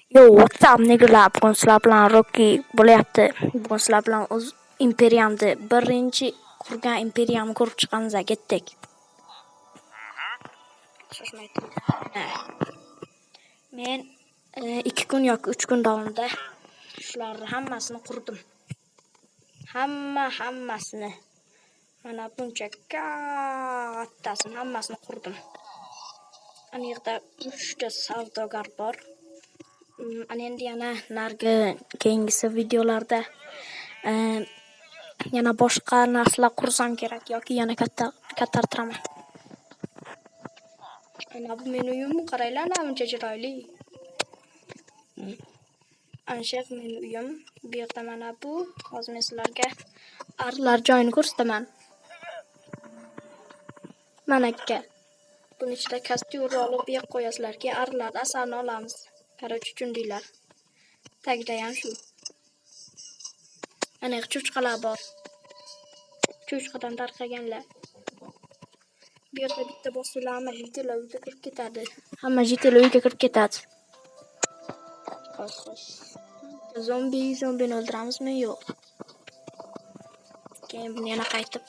Yo, what's up niggalar? Bugun sizlar bilan Rocky bo'lyapti. Bugun sizlar bilan o'z imperiyamni, birinchi qurgan imperiyamni ko'rib chiqqanimizga ketdik. Shoshmay tur. Men 2 kun yoki 3 kun davomida shularni hammasini qurdim. Hammasini. Mana buncha kattasini hammasini qurdim. Ana yerda 3 ta savdogar bor. Ana endi yana nargi keyingi videolarda yana boshqa narsalar qursam kerak yoki yana kattartiraman. Ana bu meni uyim, qaranglar, buncha chiroyli. Ana shu meni uyim. Bu yerda mana bu, hozir men sizlarga arlar joyini ko'rsataman. Mana aka. Buni ichida kostyum olib bu yerga qo'yasizlarki, arlar asalni olamiz. Qarochi chundinglar. Tagida ham shu. Ana cho'chqalar bor. Cho'chqadan tarqaganlar. Bu yerda bitta bosuvlar hamma jitelar uyga kirib ketadi. Hamma jitelar uyga kirib ketadi. Xo'sh. Zombini o'ldiramizmi? Yo'q. Keyin buni yana qaytib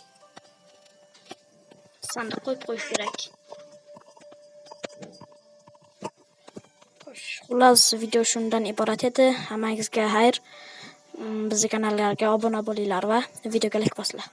sandiq qo'yib qo'yish kerak. Xullas, video shundan iborat edi. Hammangizga xayr. Bizning kanalga obuna bo'linglar va videoga like bosinglar.